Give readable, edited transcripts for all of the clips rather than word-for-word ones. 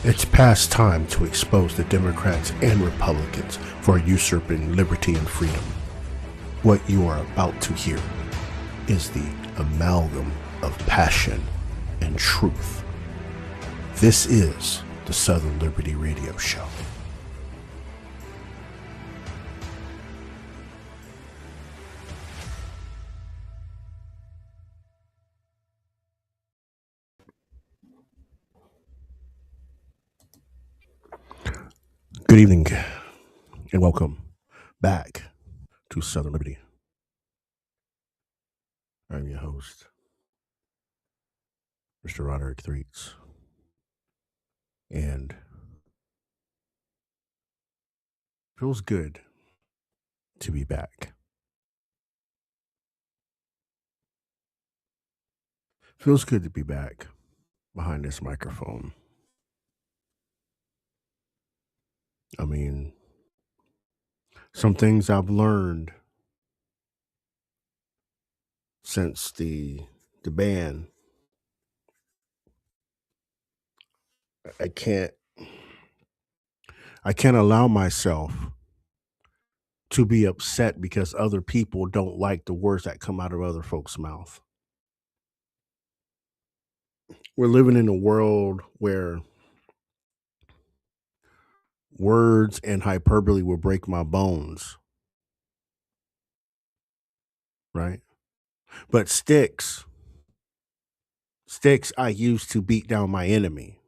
It's past time to expose the Democrats and Republicans for usurping liberty and freedom. What you are about to hear is the amalgam of passion and truth. This is the Southern Liberty Radio Show. Good evening and welcome back to Southern Liberty. I'm your host, Mr. Roderick Threets, and feels good to be back. Feels good to be back behind this microphone. I mean, some things I've learned since the ban. I can't allow myself to be upset because other people don't like the words that come out of other folks' mouth. We're living in a world where words and hyperbole will break my bones, right? But sticks I use to beat down my enemy.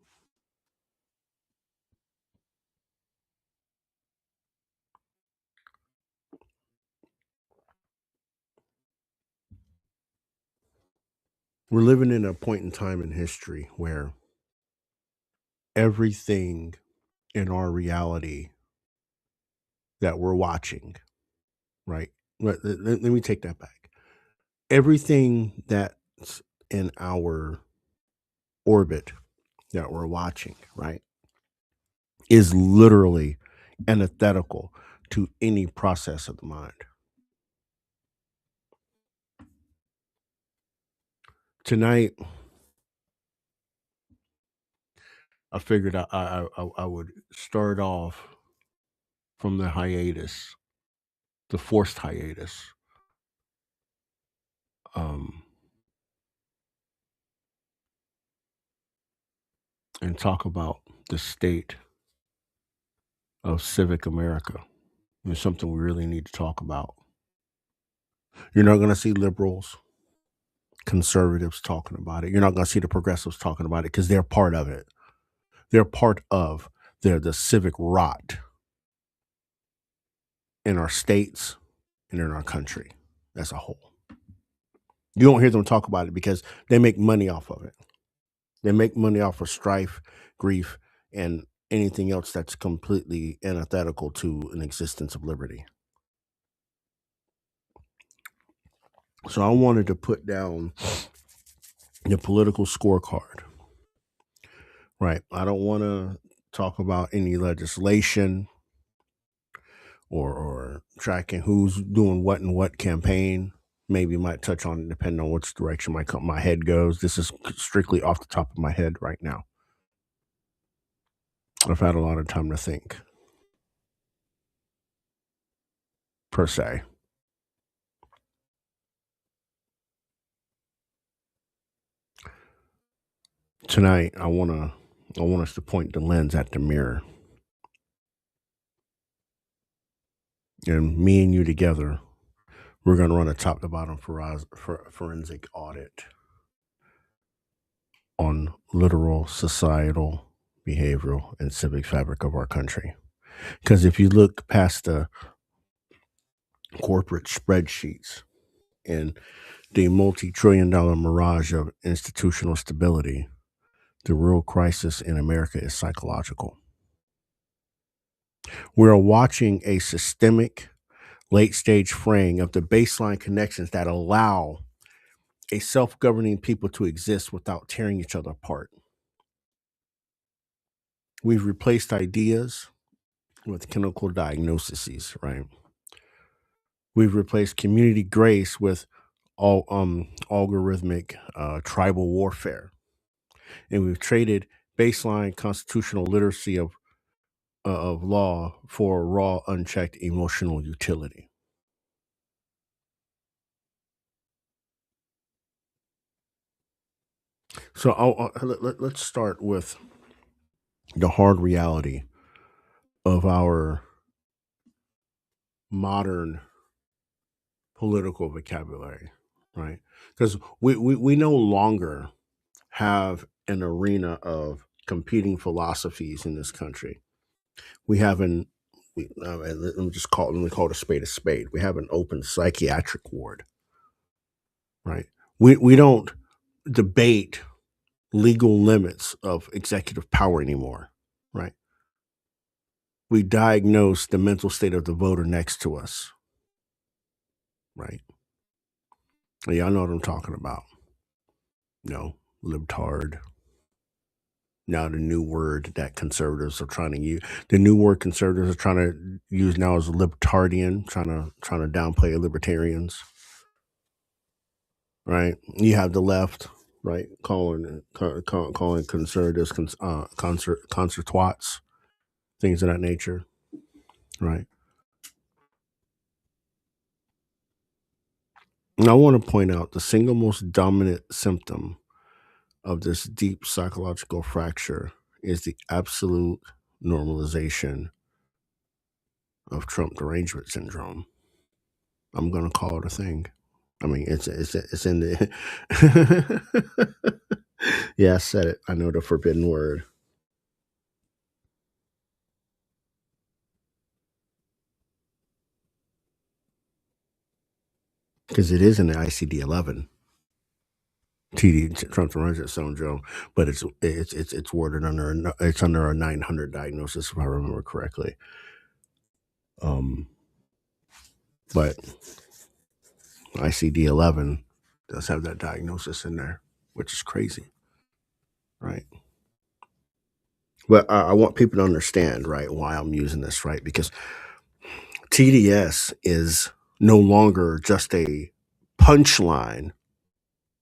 We're living in a point in time in history where everything in our reality that we're watching, right? Let me take that back. Everything that's in our orbit that we're watching, right, is literally antithetical to any process of the mind. Tonight, I figured I would start off from the hiatus, the forced hiatus, and talk about the state of civic America. It's something we really need to talk about. You're not going to see liberals, conservatives talking about it. You're not going to see the progressives talking about it because they're part of it. They're part of the civic rot in our states and in our country as a whole. You don't hear them talk about it because they make money off of it. They make money off of strife, grief, and anything else that's completely antithetical to an existence of liberty. So I wanted to put down the political scorecard. Right. I don't want to talk about any legislation or tracking who's doing what in what campaign. Maybe might touch on it depending on which direction my head goes. This is strictly off the top of my head right now. I've had a lot of time to think, per se. Tonight, I want us to point the lens at the mirror, and me and you together, we're going to run a top to bottom forensic audit on literal societal, behavioral, and civic fabric of our country. Because if you look past the corporate spreadsheets and the multi-trillion-dollar mirage of institutional stability, the real crisis in America is psychological. We're watching a systemic late-stage fraying of the baseline connections that allow a self-governing people to exist without tearing each other apart. We've replaced ideas with chemical diagnoses, right? We've replaced community grace with algorithmic tribal warfare. And we've traded baseline constitutional literacy of law for raw, unchecked emotional utility. So let's start with the hard reality of our modern political vocabulary, right? Because we no longer have an arena of competing philosophies in this country. We have an let me just call let me call it a spade. We have an open psychiatric ward, right? We don't debate legal limits of executive power anymore, right? We diagnose the mental state of the voter next to us, right? Yeah, I know what I'm talking about. Libtard. Now the new word that conservatives are trying to use. The new word conservatives are trying to use now is libertarian, trying to downplay libertarians, right? You have the left, right, calling conservatives concert twats, things of that nature, right? And I want to point out the single most dominant symptom of this deep psychological fracture is the absolute normalization of Trump derangement syndrome. I'm gonna call it a thing. I mean, it's in the. Yeah, I said it. I know the forbidden word because it is in the ICD-11. TD Trump derangement syndrome, but it's worded under a 900 diagnosis if I remember correctly. Um, but ICD-11 does have that diagnosis in there, which is crazy, right? But I want people to understand, right, why I'm using this, right? Because TDS is no longer just a punchline,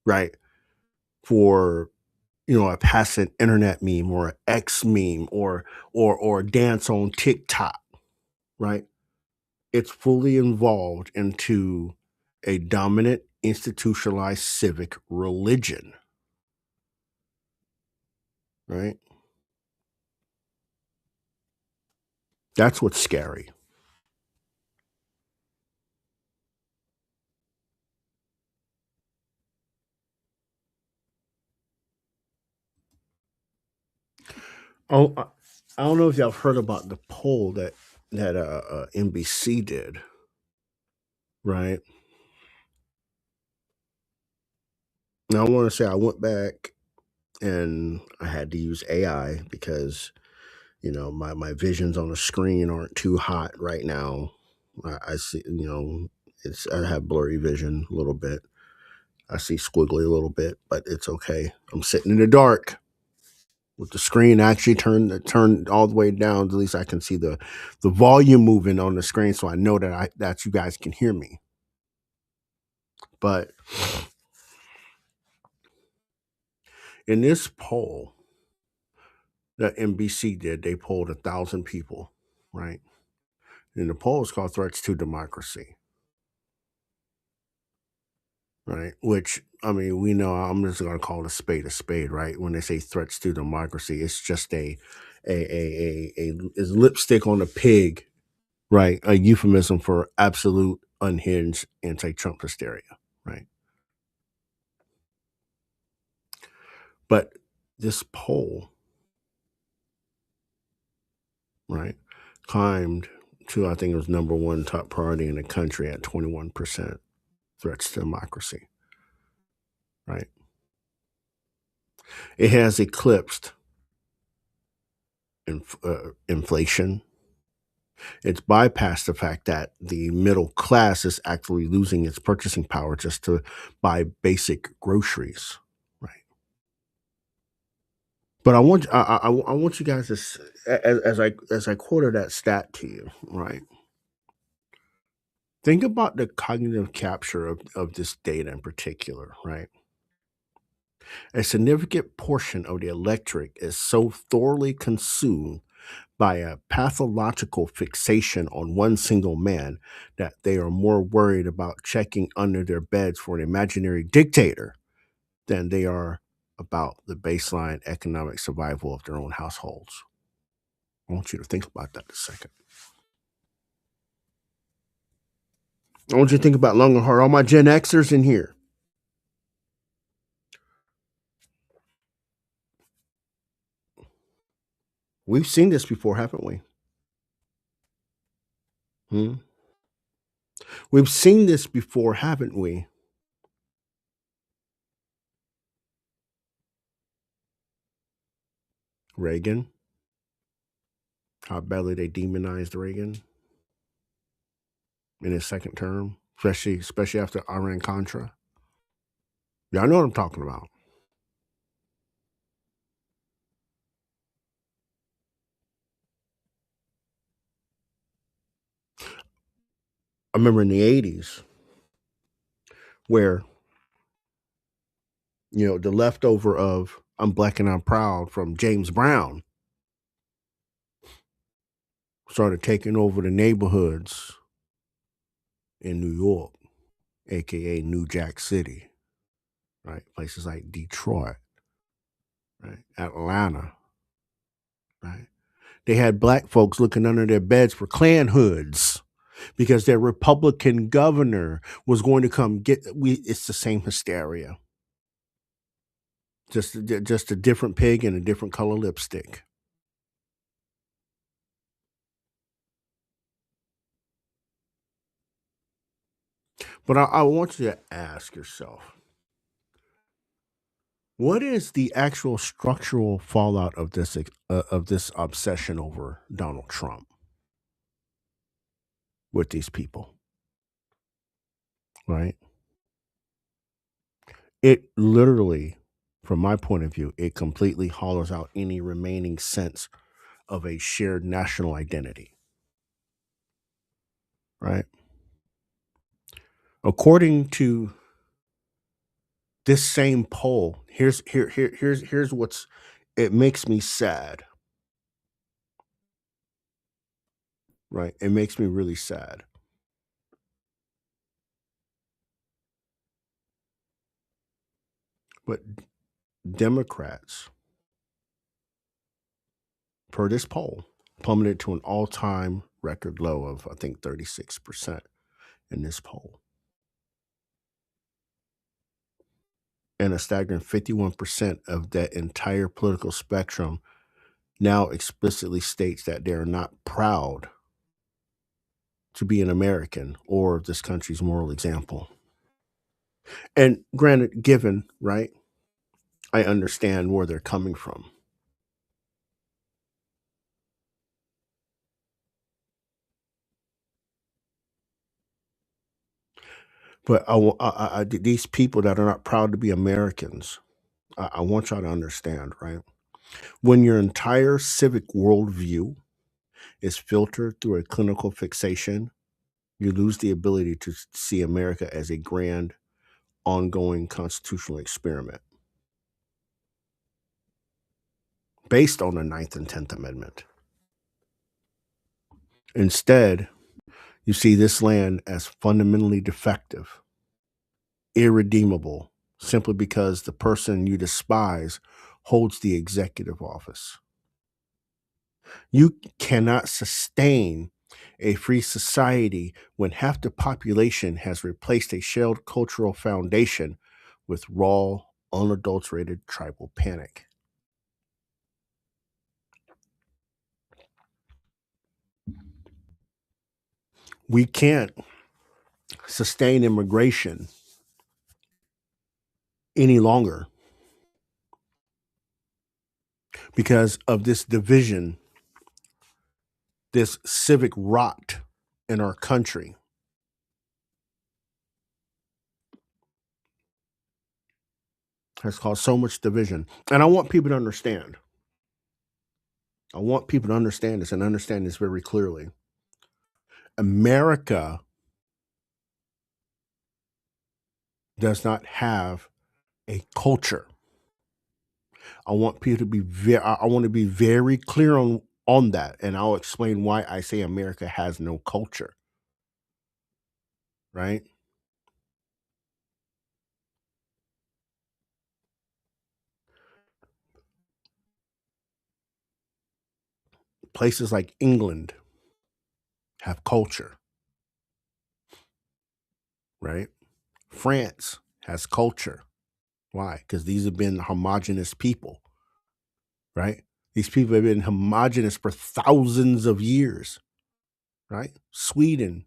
right, for a passing internet meme or an X meme or a dance on TikTok, right? It's fully involved into a dominant institutionalized civic religion, right? That's what's scary. Oh, I don't know if y'all heard about the poll that NBC did, right? Now I want to say I went back and I had to use AI because my visions on the screen aren't too hot right now. I see, I have blurry vision a little bit. I see squiggly a little bit, but it's okay. I'm sitting in the dark with the screen actually turned all the way down. At least I can see the volume moving on the screen, so I know that you guys can hear me. But in this poll that NBC did, they polled 1,000 people, right? And the poll is called "Threats to Democracy." Right? Which I mean, we know. I'm just going to call a spade, right? When they say threats to democracy, it's just a is lipstick on a pig, right? A euphemism for absolute unhinged anti-Trump hysteria, right? But this poll, right, climbed to I think it was number one top priority in the country at 21% threats to democracy, right? It has eclipsed inflation. It's bypassed the fact that the middle class is actually losing its purchasing power just to buy basic groceries, right? But I want you guys to as I quoted that stat to you, right? Think about the cognitive capture of this data in particular, right? A significant portion of the electorate is so thoroughly consumed by a pathological fixation on one single man that they are more worried about checking under their beds for an imaginary dictator than they are about the baseline economic survival of their own households. I want you to think about that a second. I want you to think about long and hard. All my Gen Xers in here. We've seen this before, haven't we? Hmm? We've seen this before, haven't we? Reagan, how badly they demonized Reagan in his second term, especially after Iran Contra. Y'all know what I'm talking about. I remember in the 80s where, the leftover of I'm Black and I'm Proud from James Brown started taking over the neighborhoods in New York, aka New Jack City, right? Places like Detroit, right? Atlanta, right? They had black folks looking under their beds for Klan hoods because their Republican governor was going to come get. It's the same hysteria, just a different pig and a different color lipstick. But I want you to ask yourself, what is the actual structural fallout of this obsession over Donald Trump with these people, right? It literally, from my point of view, it completely hollows out any remaining sense of a shared national identity, right? According to this same poll, here's what's it makes me sad, right? It makes me really sad. But Democrats, per this poll, plummeted to an all-time record low of I think 36% in this poll. And a staggering 51% of that entire political spectrum now explicitly states that they're not proud to be an American or this country's moral example. And granted, given, right, I understand where they're coming from. But these people that are not proud to be Americans, I want y'all to understand, right? When your entire civic worldview is filtered through a clinical fixation, you lose the ability to see America as a grand, ongoing constitutional experiment based on the Ninth and 10th Amendment. Instead, you see this land as fundamentally defective, irredeemable, simply because the person you despise holds the executive office. You cannot sustain a free society when half the population has replaced a shared cultural foundation with raw, unadulterated tribal panic. We can't sustain immigration any longer because of this division, this civic rot in our country. Has caused so much division. And I want people to understand. I want people to understand this and understand this very clearly. America does not have a culture. I want people to be I want to be very clear on that, and I'll explain why I say America has no culture, right? Places like England have culture, right? France has culture. Why? Because these have been homogenous people, right? These people have been homogenous for thousands of years, right? Sweden,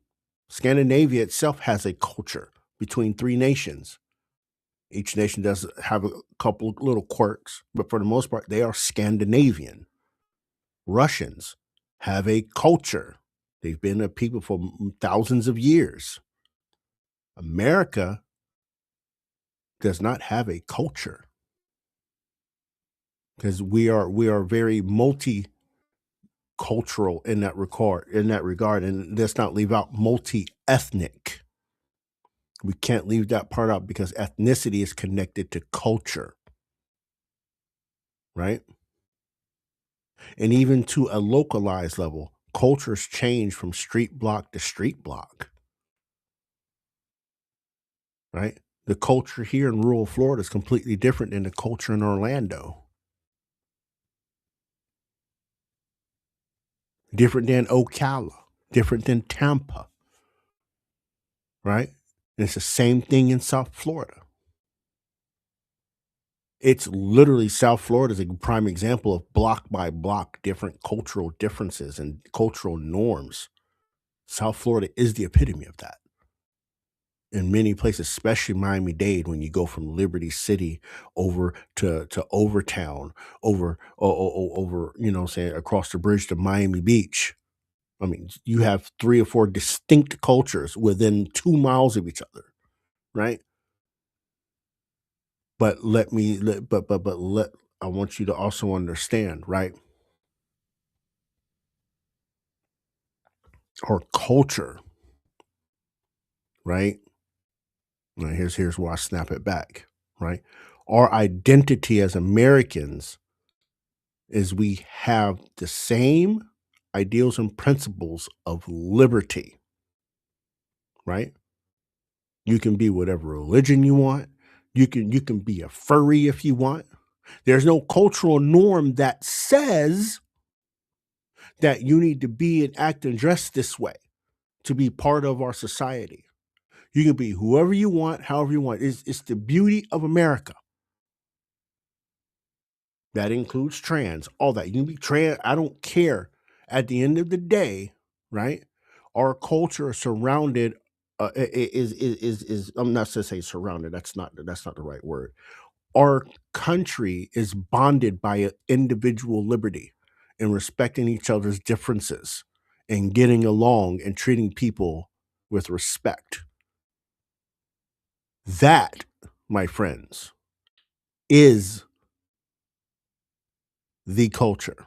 Scandinavia itself has a culture between three nations. Each nation does have a couple little quirks, but for the most part, they are Scandinavian. Russians have a culture. They've been a people for thousands of years. America does not have a culture because we are very multicultural in that regard, and let's not leave out multi-ethnic. We can't leave that part out because ethnicity is connected to culture, right? And even to a localized level, cultures change from street block to street block, right? The culture here in rural Florida is completely different than the culture in Orlando, different than Ocala, different than Tampa, right? And it's the same thing in South Florida. It's literally South Florida is a prime example of block by block different cultural differences and cultural norms. South Florida is the epitome of that. In many places, especially Miami-Dade, when you go from Liberty City over to Overtown, over, say across the bridge to Miami Beach. I mean, you have 3 or 4 distinct cultures within 2 miles of each other, right? But let me let but let I want you to also understand, right? Our culture, right? Now here's where I snap it back, right? Our identity as Americans is we have the same ideals and principles of liberty, right? You can be whatever religion you want. You can be a furry if you want. There's no cultural norm that says that you need to be and act and dress this way to be part of our society. You can be whoever you want, however you want. It's the beauty of America. That includes trans, all that. You can be trans. I don't care. At the end of the day, right? Our culture is surrounded. Is I'm not to say surrounded. That's not the right word. Our country is bonded by a individual liberty and respecting each other's differences and getting along and treating people with respect. That, my friends, is the culture.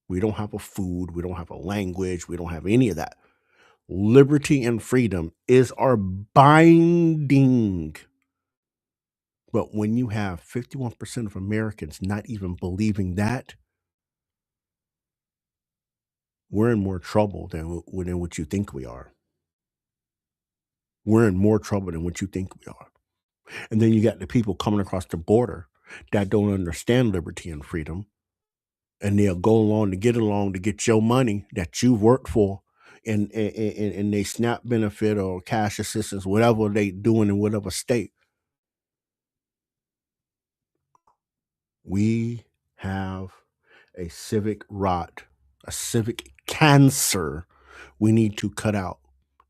We don't have a food, we don't have a language, we don't have any of that. Liberty and freedom is our binding. But when you have 51% of Americans not even believing that, we're in more trouble than what you think we are. We're in more trouble than what you think we are. And then you got the people coming across the border that don't understand liberty and freedom, and they'll go along to get your money that you've worked for, and they SNAP benefit or cash assistance, whatever they doing in whatever state. We have a civic rot, a civic cancer we need to cut out.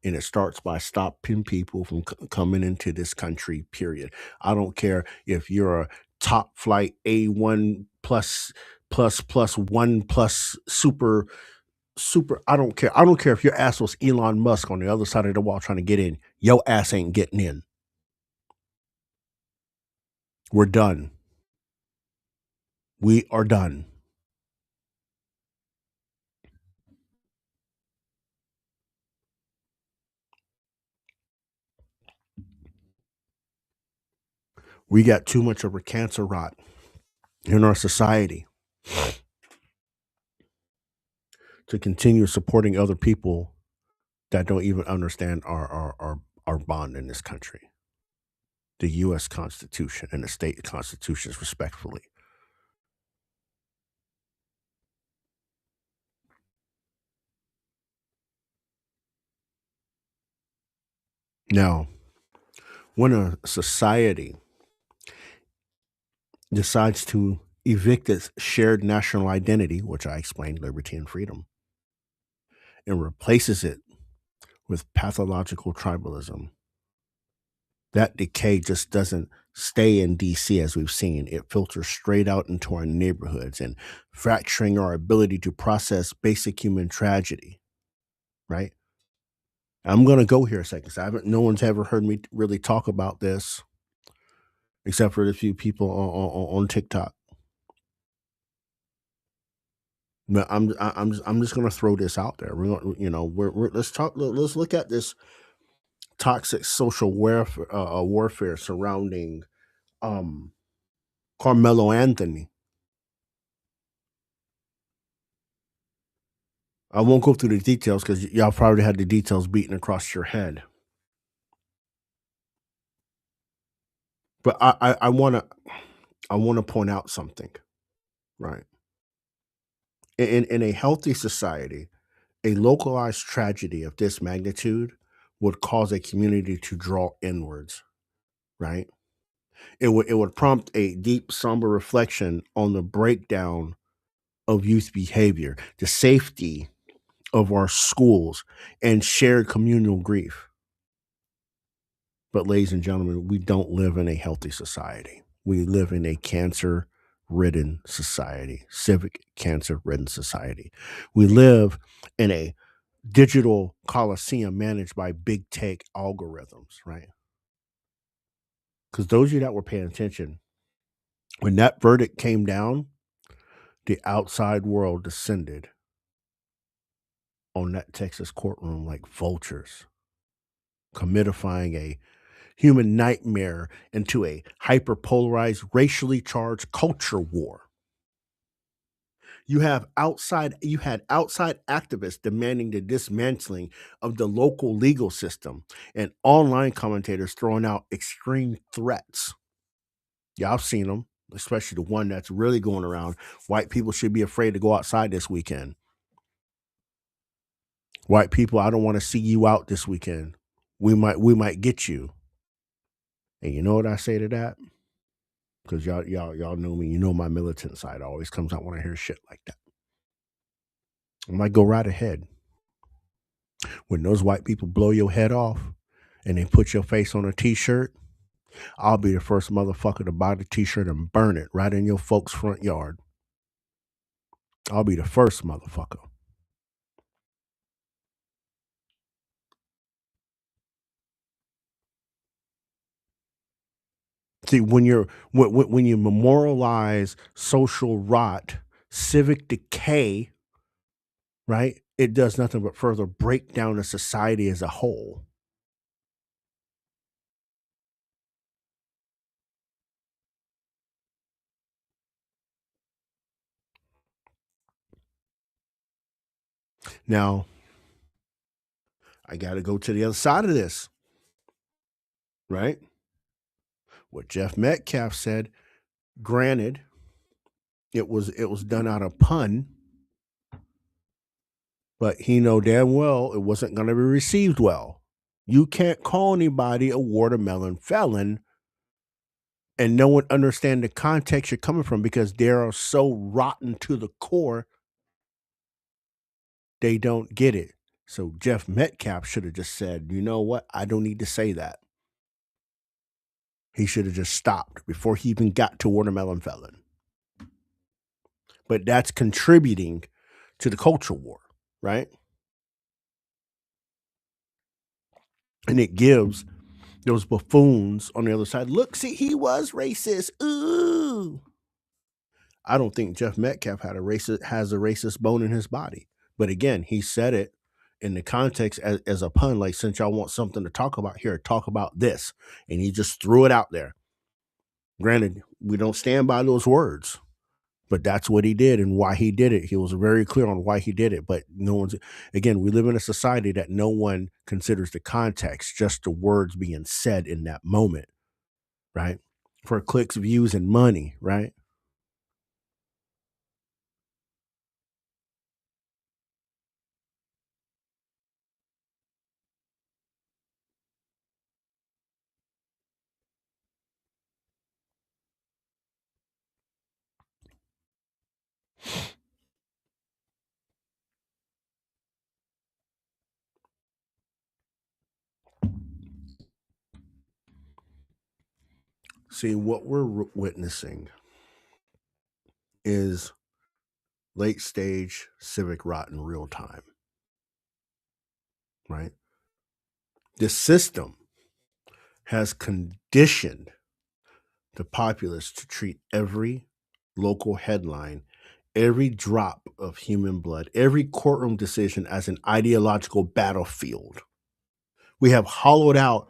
And it starts by stopping people from coming into this country, period. I don't care if you're a top flight A1 plus one plus super. I don't care. I don't care if your ass was Elon Musk on the other side of the wall trying to get in. Your ass ain't getting in. We're done. We are done. We got too much of a cancer rot. in our society to continue supporting other people that don't even understand our bond in this country, the U.S. Constitution and the state constitutions, respectfully. Now, when a society decides to evict its shared national identity, which I explained, liberty and freedom, and replaces it with pathological tribalism, that decay just doesn't stay in DC as we've seen. It filters straight out into our neighborhoods and fracturing our ability to process basic human tragedy, right? I'm going to go here a second. 'Cause no one's ever heard me really talk about this except for a few people on TikTok. But I'm just going to throw this out there. We're going, let's look at this toxic social warfare surrounding um Carmelo Anthony. I won't go through the details because y'all probably had the details beaten across your head. But I want to point out something, right? In a healthy society, a localized tragedy of this magnitude would cause a community to draw inwards, right? It would prompt a deep, somber reflection on the breakdown of youth behavior, the safety of our schools, and shared communal grief. But, ladies and gentlemen, we don't live in a healthy society. We live in a cancer ridden society, civic cancer ridden society. We live in a digital coliseum managed by big tech algorithms, right? Because those of you that were paying attention, when that verdict came down, the outside world descended on that Texas courtroom like vultures, commodifying a human nightmare into a hyperpolarized, racially charged culture war. You had outside activists demanding the dismantling of the local legal system and online commentators throwing out extreme threats. Yeah, I've seen them, especially the one that's really going around. White people should be afraid to go outside this weekend. White people, I don't want to see you out this weekend. We might get you. And you know what I say to that? Because y'all know me. You know my militant side always comes out when I hear shit like that. I'm like, go right ahead. When those white people blow your head off and they put your face on a t-shirt, I'll be the first motherfucker to buy the t-shirt and burn it right in your folks' front yard. I'll be the first motherfucker. See, when you memorialize social rot, civic decay, right? It does nothing but further break down the society as a whole. Now, I got to go to the other side of this, right? What Jeff Metcalf said, granted, it was done out of pun, but he know damn well it wasn't going to be received well. You can't call anybody a watermelon felon and no one understand the context you're coming from because they are so rotten to the core, they don't get it. So Jeff Metcalf should have just said, you know what? I don't need to say that. He should have just stopped before he even got to watermelon felon. But that's contributing to the culture war, right? And it gives those buffoons on the other side, look, see, he was racist. Ooh. I don't think Jeff Metcalf has a racist bone in his body. But again, he said it in the context as a pun, like, since y'all want something to talk about here, talk about this. And he just threw it out there. Granted, we don't stand by those words. But that's what he did and why he did it. He was very clear on why he did it. But no one's, again, we live in a society that no one considers the context, just the words being said in that moment, right? For clicks, views, and money, right? See, what we're witnessing is late stage civic rot in real time, right? The system has conditioned the populace to treat every local headline, every drop of human blood, every courtroom decision as an ideological battlefield. We have hollowed out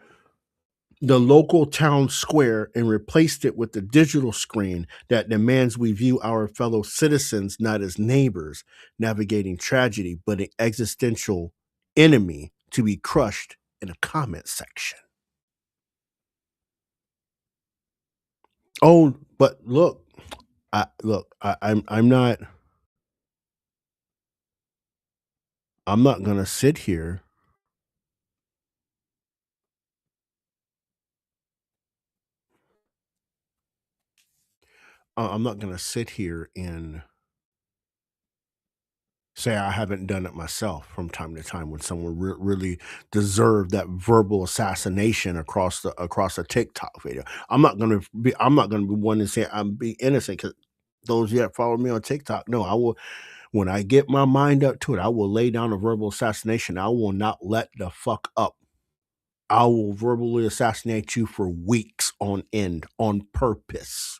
the local town square and replaced it with a digital screen that demands we view our fellow citizens not as neighbors navigating tragedy, but an existential enemy to be crushed in a comment section. Oh, but look, I'm not gonna sit here. I'm not gonna sit here and say I haven't done it myself from time to time when someone really deserved that verbal assassination across a TikTok video. I'm not gonna be one to say I'm be innocent because those that follow me on TikTok, no, I will when I get my mind up to it, I will lay down a verbal assassination. I will not let the fuck up. I will verbally assassinate you for weeks on end on purpose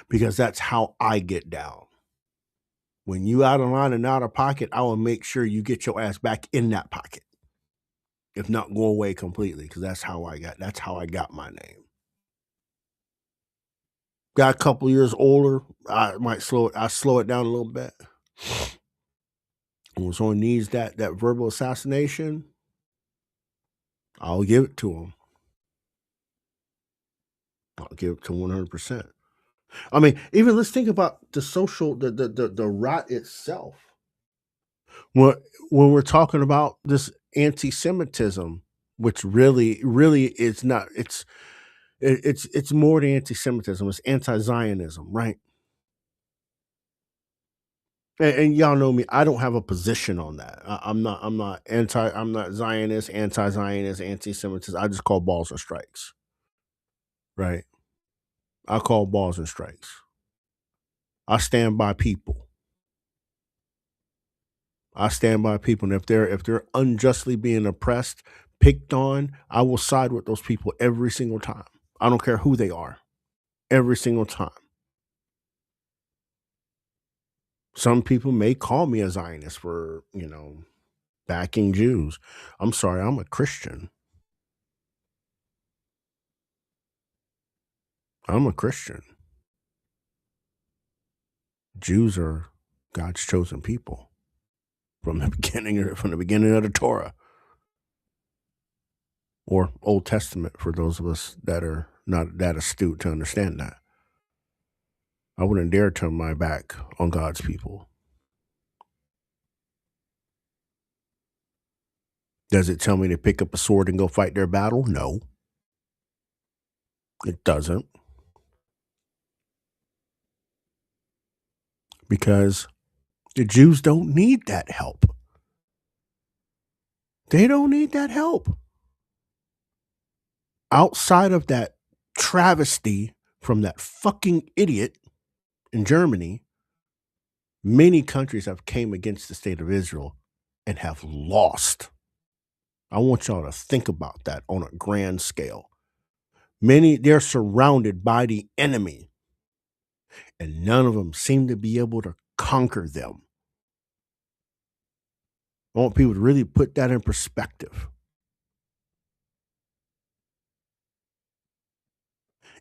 because that's how I get down. When you out of line and out of pocket, I will make sure you get your ass back in that pocket. If not go away completely, because that's how I got my name. Got a couple years older, I slow it down a little bit. When someone needs that verbal assassination, I'll give it to them. I'll give it to 100%. I mean, even let's think about the social the rot itself. When when we're talking about this anti-Semitism, which really is not it's more than anti-Semitism, it's anti-Zionism, right? And y'all know me, I don't have a position on that. I'm not Zionist, anti-Zionist, anti-Semitism. I just call balls and strikes, right? I call balls and strikes. I stand by people. I stand by people, and if they're unjustly being oppressed, picked on, I will side with those people every single time. I don't care who they are, every single time. Some people may call me a Zionist for backing Jews. I'm sorry, I'm a Christian. I'm a Christian. Jews are God's chosen people from the beginning of the Torah or Old Testament for those of us that are not that astute to understand that. I wouldn't dare turn my back on God's people. Does it tell me to pick up a sword and go fight their battle? No, it doesn't. Because the Jews don't need that help. They don't need that help. Outside of that travesty from that fucking idiot in Germany, many countries have came against the state of Israel and have lost. I want y'all to think about that on a grand scale. They're surrounded by the enemy, and none of them seem to be able to conquer them. I want people to really put that in perspective.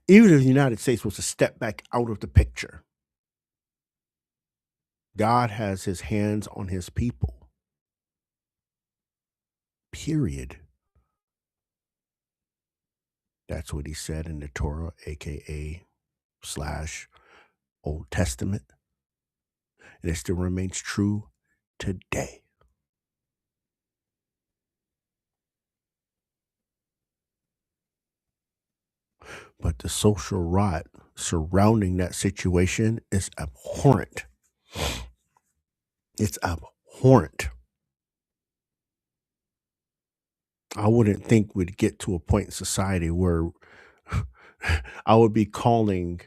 Even if the United States was to step back out of the picture, God has his hands on his people. Period. That's what he said in the Torah, aka slash Old Testament. And it still remains true today. But the social rot surrounding that situation is abhorrent. It's abhorrent. I wouldn't think we'd get to a point in society where I would be calling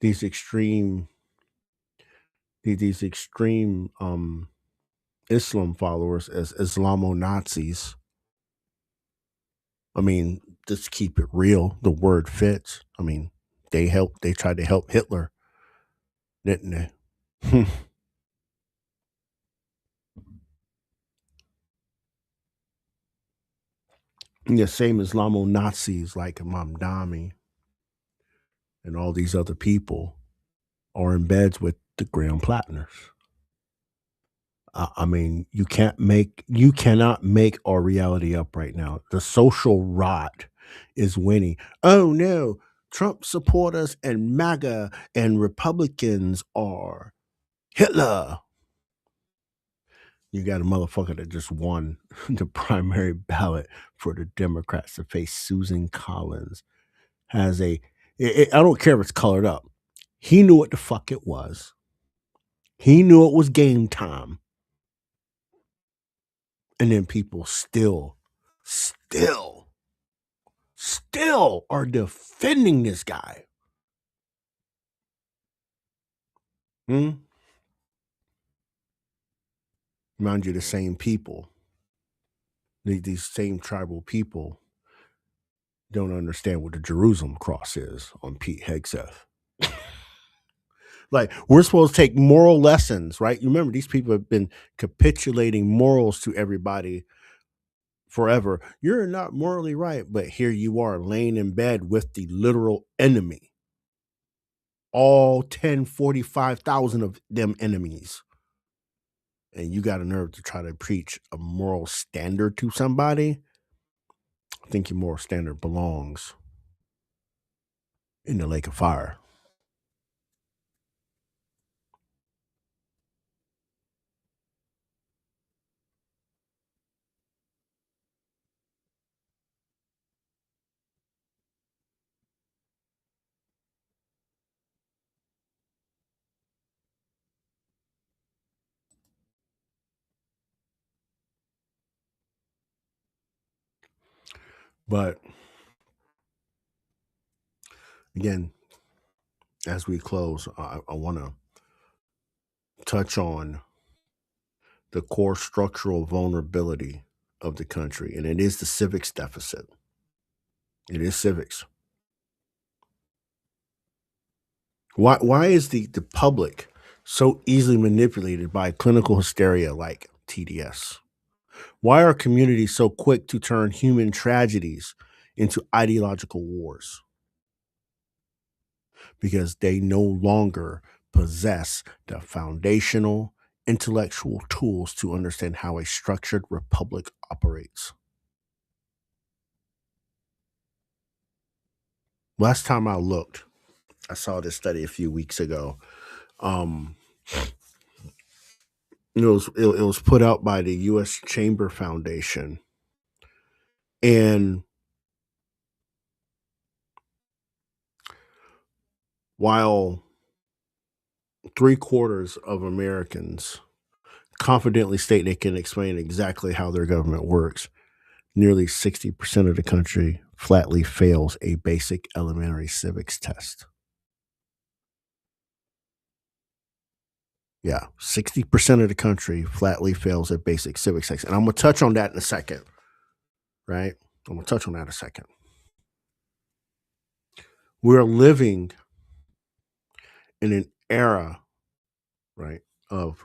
these extreme Islam followers as Islamo Nazis. I mean, just keep it real. The word fits. I mean, they tried to help Hitler, didn't they? The same Islamo Nazis like Imam Dami and all these other people are in beds with the Graham Plattners. I mean, you cannot make our reality up right now. The social rot is winning. Oh no, Trump supporters and MAGA and Republicans are Hitler. You got a motherfucker that just won the primary ballot for the Democrats to face Susan Collins. I don't care if it's colored up. He knew what the fuck it was. He knew it was game time. And then people still are defending this guy. Mind you, the same people, these same tribal people don't understand what the Jerusalem cross is on Pete Hegseth. Like, we're supposed to take moral lessons, right? You remember, these people have been capitulating morals to everybody forever. You're not morally right, but here you are laying in bed with the literal enemy. All 45,000 of them enemies. And you got a nerve to try to preach a moral standard to somebody. I think your moral standard belongs in the lake of fire. But again, as we close, I want to touch on the core structural vulnerability of the country, and it is the civics deficit. It is civics. Why is the public so easily manipulated by clinical hysteria like TDS? Why are communities so quick to turn human tragedies into ideological wars? Because they no longer possess the foundational intellectual tools to understand how a structured republic operates. Last time I looked, I saw this study a few weeks ago. It was put out by the U.S. Chamber Foundation, and while 3/4 of Americans confidently state they can explain exactly how their government works, nearly 60% of the country flatly fails a basic elementary civics test. Yeah, 60% of the country flatly fails a basic civics test. And I'm going to touch on that in a second, right? I'm going to touch on that in a second. We're living in an era, right, of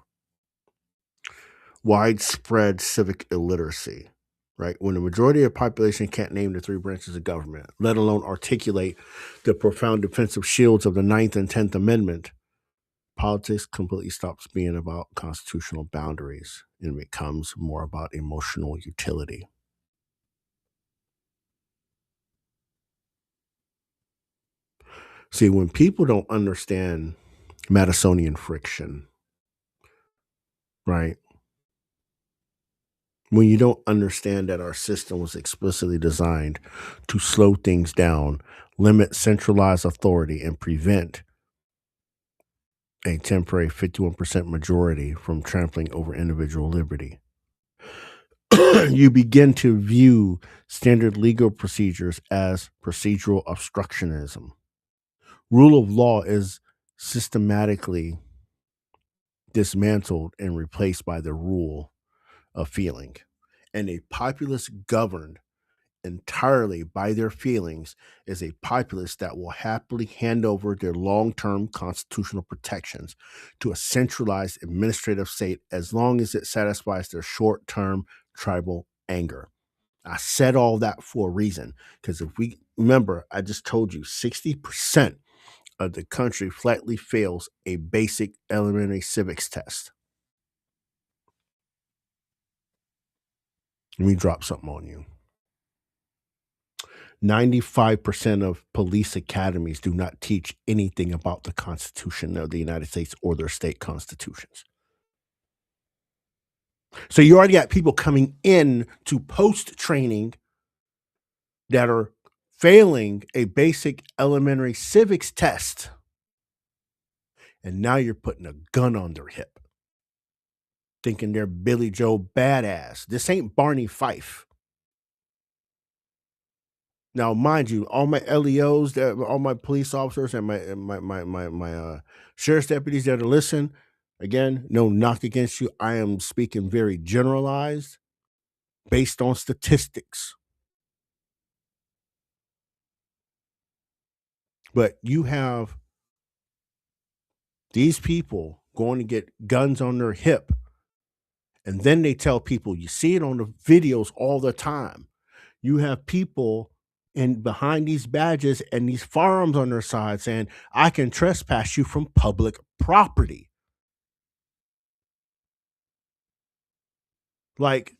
widespread civic illiteracy, right? When the majority of the population can't name the 3 branches of government, let alone articulate the profound defensive shields of the 9th and 10th Amendment, politics completely stops being about constitutional boundaries and becomes more about emotional utility. See, when people don't understand Madisonian friction, right? When you don't understand that our system was explicitly designed to slow things down, limit centralized authority, and prevent a temporary 51% majority from trampling over individual liberty, you begin to view standard legal procedures as procedural obstructionism. Rule of law is systematically dismantled and replaced by the rule of feeling. And a populace governed entirely by their feelings is a populace that will happily hand over their long term constitutional protections to a centralized administrative state as long as it satisfies their short term tribal anger. I said all that for a reason because if we remember, I just told you 60% of the country flatly fails a basic elementary civics test. Let me drop something on you. 95% of police academies do not teach anything about the Constitution of the United States or their state constitutions. So you already got people coming in to post training that are failing a basic elementary civics test. And now you're putting a gun on their hip, thinking they're Billy Joe badass. This ain't Barney Fife. Now, mind you, all my LEOs, all my police officers, and my sheriff's deputies that are listening, again, no knock against you. I am speaking very generalized, based on statistics. But you have these people going to get guns on their hip, and then they tell people, you see it on the videos all the time. You have people in behind these badges and these firearms on their side saying, I can trespass you from public property. Like,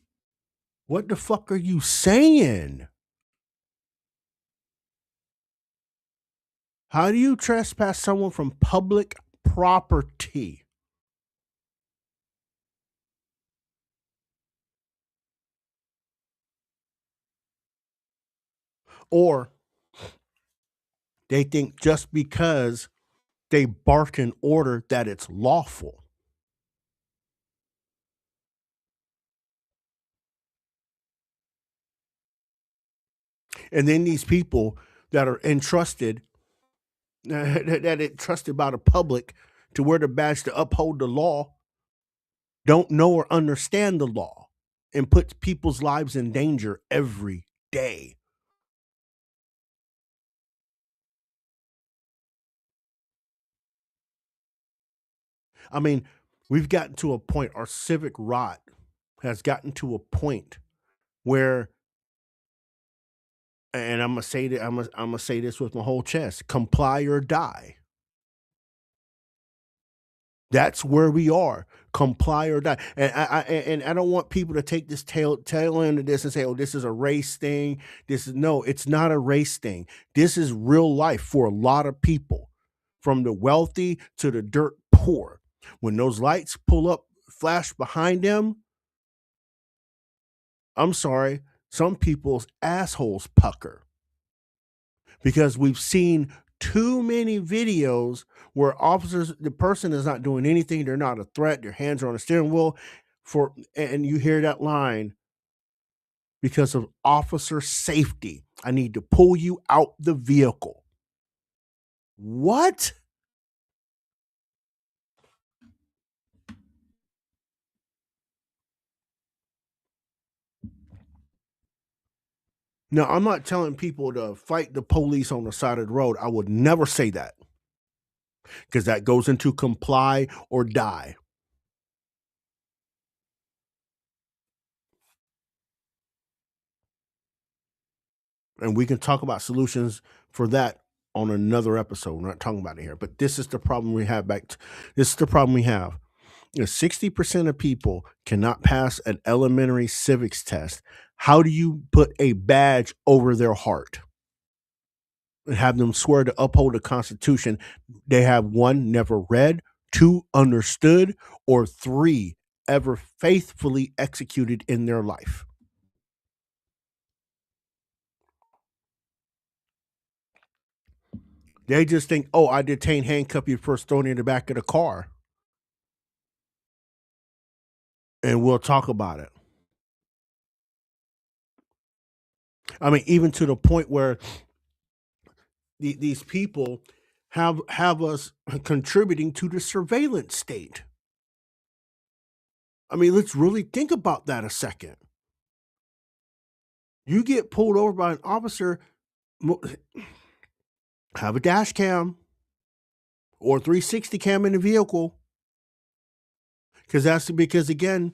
what the fuck are you saying? How do you trespass someone from public property? Or they think just because they barked an order that it's lawful. And then these people that are entrusted, that entrusted by the public to wear the badge to uphold the law, don't know or understand the law and puts people's lives in danger every day. I mean, we've gotten to a point, our civic rot has gotten to a point where, and I'm gonna say that I'm gonna say this with my whole chest: comply or die. That's where we are. Comply or die. And I don't want people to take this tail end of this and say, "Oh, this is a race thing." This is no, it's not a race thing. This is real life for a lot of people, from the wealthy to the dirt poor. When those lights pull up, flash behind them, I'm sorry, some people's assholes pucker because we've seen too many videos where officers, the person is not doing anything, they're not a threat, their hands are on the steering wheel for, and you hear that line, because of officer safety, I need to pull you out the vehicle. What? Now, I'm not telling people to fight the police on the side of the road. I would never say that because that goes into comply or die. And we can talk about solutions for that on another episode. We're not talking about it here, but this is the problem we have this is the problem we have. 60% of people cannot pass an elementary civics test. How do you put a badge over their heart and have them swear to uphold the Constitution they have, one, never read, two, understood, or three, ever faithfully executed in their life? They just think, oh, I detain, handcuff you, first thrown you in the back of the car, and we'll talk about it. I mean, even to the point where these people have us contributing to the surveillance state. I mean, let's really think about that a second. You get pulled over by an officer, have a dash cam or 360 cam in the vehicle, because again,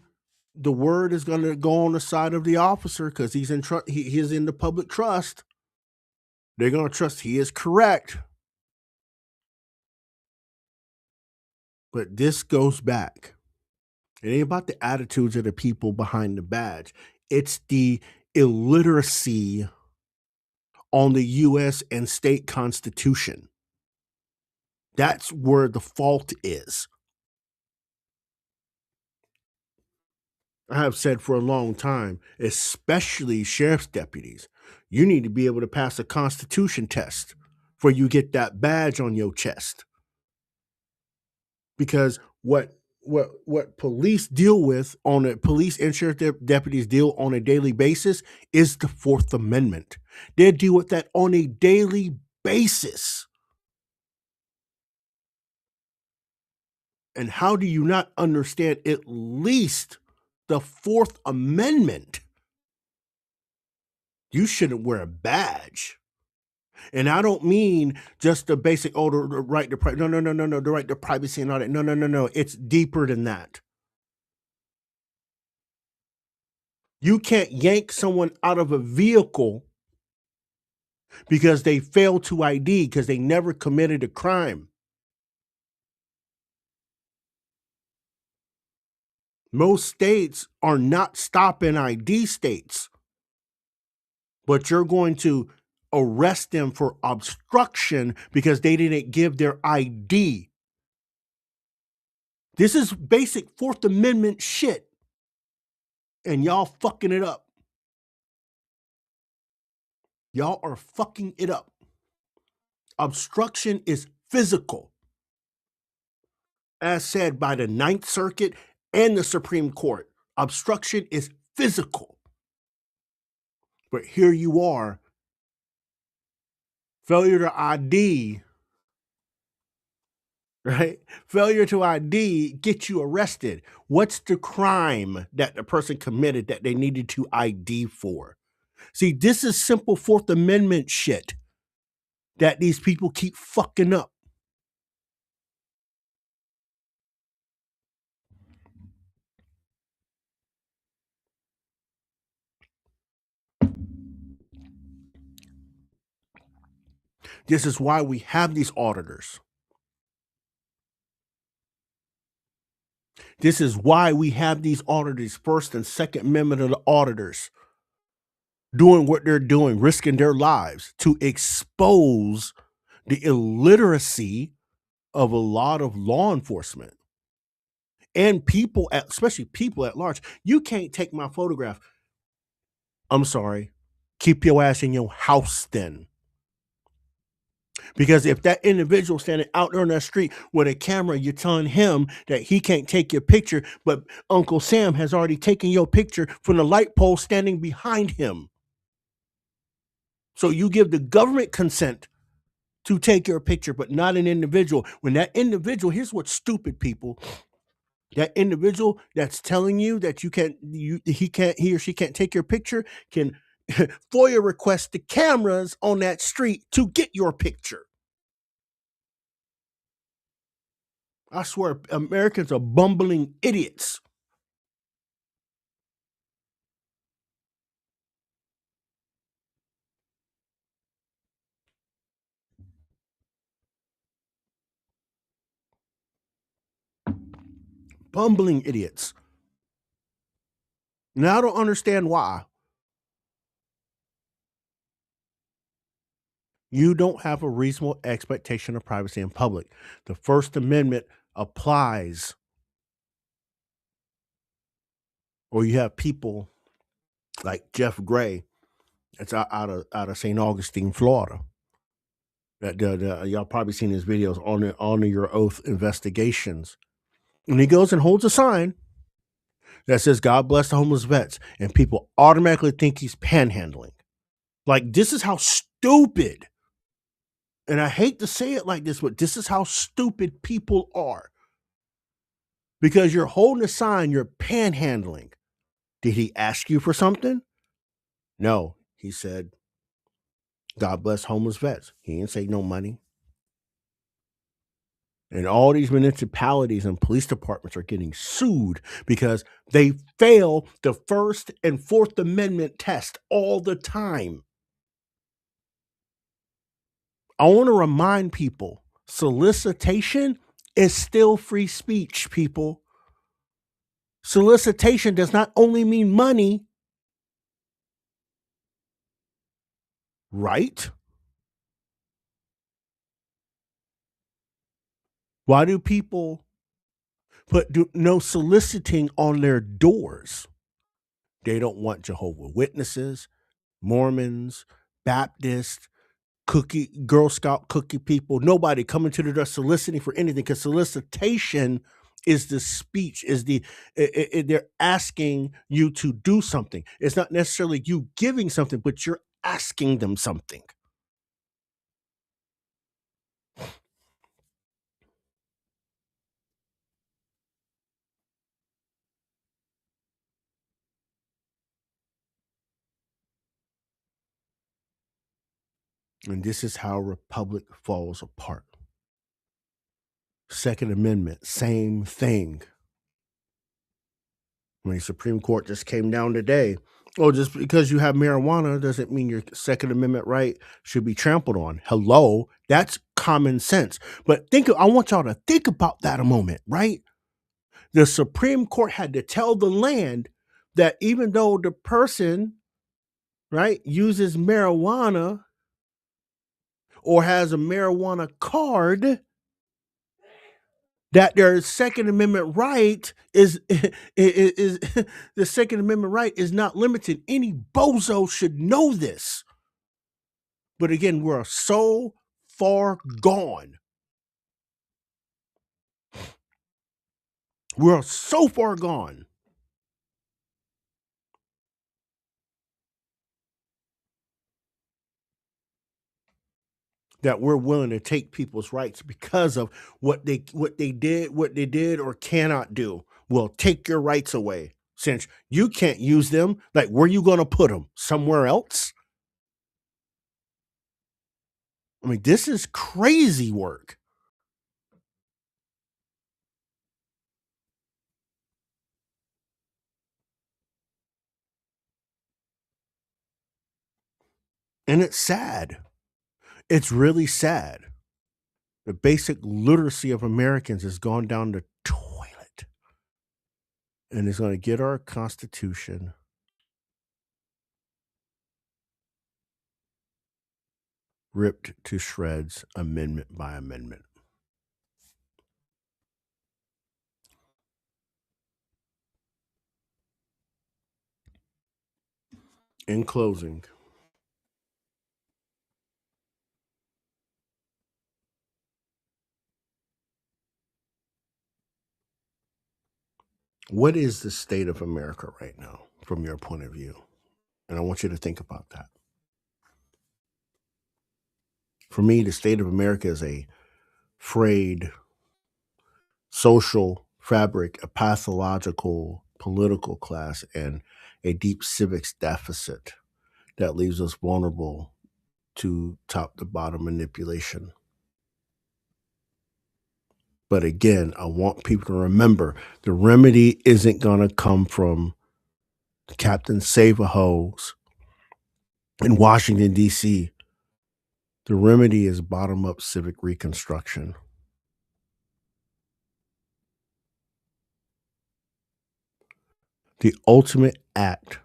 the word is going to go on the side of the officer because he's in the public trust. They're going to trust he is correct. But this goes back. It ain't about the attitudes of the people behind the badge. It's the illiteracy on the U.S. and state constitution. That's where the fault is. I have said for a long time, especially sheriff's deputies, you need to be able to pass a constitution test before you get that badge on your chest. Because what police deal with police and sheriff deputies deal on a daily basis is the Fourth Amendment. They deal with that on a daily basis. And how do you not understand at least the Fourth Amendment? You shouldn't wear a badge. And I don't mean just the basic, the right to privacy. No, the right to privacy and all that. No. It's deeper than that. You can't yank someone out of a vehicle because they failed to ID because they never committed a crime. Most states are not stop and ID states, but you're going to arrest them for obstruction because they didn't give their ID. This is basic Fourth Amendment shit, and y'all fucking it up. Y'all are fucking it up. Obstruction is physical, as said by the Ninth Circuit and the Supreme Court. Obstruction is physical. But here you are, failure to ID, right? Failure to ID gets you arrested. What's the crime that the person committed that they needed to ID for? See, this is simple Fourth Amendment shit that these people keep fucking up. This is why we have these auditors. This is why we have these auditors, First and Second Amendment of the auditors, doing what they're doing, risking their lives to expose the illiteracy of a lot of law enforcement and people, especially people at large. You can't take my photograph. I'm sorry. Keep your ass in your house then. Because if that individual standing out there on that street with a camera, you're telling him that he can't take your picture, but Uncle Sam has already taken your picture from the light pole standing behind him. So you give the government consent to take your picture, but not an individual. When that individual, here's what's stupid, people. That individual that's telling you that he or she can't take your picture can FOIA request the cameras on that street to get your picture. I swear, Americans are bumbling idiots. bumbling idiots. Now I don't understand why. You don't have a reasonable expectation of privacy in public. The First Amendment applies, or you have people like Jeff Gray, that's out of St. Augustine, Florida. Y'all probably seen his videos on the Honor Your Oath investigations. And he goes and holds a sign that says, God bless the homeless vets. And people automatically think he's panhandling. Like, this is how stupid, and I hate to say it like this, but this is how stupid people are. Because you're holding a sign, you're panhandling. Did he ask you for something? No. He said, God bless homeless vets. He didn't say no money. And all these municipalities and police departments are getting sued because they fail the First and Fourth Amendment test all the time. I want to remind people, solicitation is still free speech, people. Solicitation does not only mean money, right? Why do people put no soliciting on their doors? They don't want Jehovah's Witnesses, Mormons, Baptists, Girl Scout cookie people, nobody coming to the door soliciting for anything, because solicitation is the speech, is they're asking you to do something. It's not necessarily you giving something, but you're asking them something. And this is how republic falls apart. Second Amendment, same thing. I mean, Supreme Court just came down today. Oh, just because you have marijuana doesn't mean your Second Amendment right should be trampled on. Hello, that's common sense. But I want y'all to think about that a moment, right? The Supreme Court had to tell the land that even though the person, right, uses marijuana or has a marijuana card, that their Second Amendment right is the Second Amendment right is not limited. Any bozo should know this. But again, we're so far gone. We're so far gone that we're willing to take people's rights because of what they did or cannot do. We'll take your rights away. Since you can't use them, like, where are you going to put them? Somewhere else? I mean, this is crazy work. And it's sad. It's really sad. The basic literacy of Americans has gone down the toilet. And it's going to get our Constitution ripped to shreds, amendment by amendment. In closing, what is the state of America right now from your point of view? And I want you to think about that. For me, the state of America is a frayed social fabric, a pathological political class, and a deep civics deficit that leaves us vulnerable to top to bottom manipulation. But again, I want people to remember the remedy isn't going to come from Captain Save-A-Hos in Washington, D.C. The remedy is bottom up civic reconstruction. The ultimate act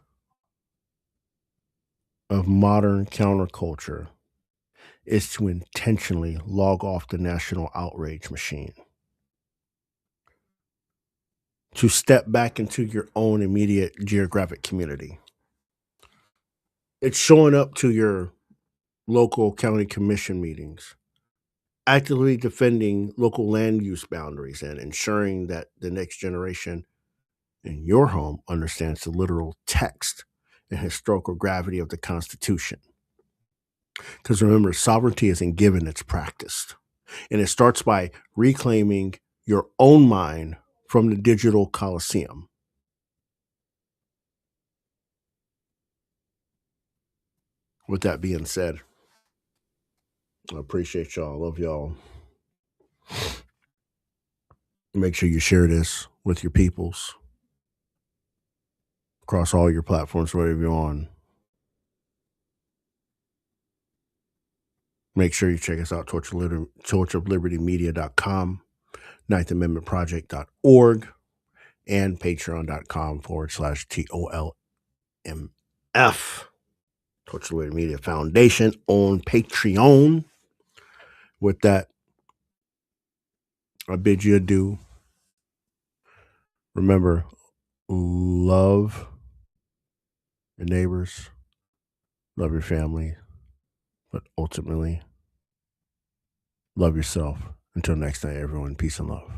of modern counterculture is to intentionally log off the national outrage machine, to step back into your own immediate geographic community. It's showing up to your local county commission meetings, actively defending local land use boundaries and ensuring that the next generation in your home understands the literal text and historical gravity of the Constitution. Because remember, sovereignty isn't given, it's practiced. And it starts by reclaiming your own mind from the digital coliseum. With that being said, I appreciate y'all. I love y'all. Make sure you share this with your peoples across all your platforms, wherever you're on. Make sure you check us out, torchoflibertymedia.com, Ninth Amendment Project.org, and patreon.com/TOLMF. Torch of Liberty Media Foundation on Patreon. With that, I bid you adieu. Remember, love your neighbors, love your family, but ultimately, love yourself. Until next time, everyone, peace and love.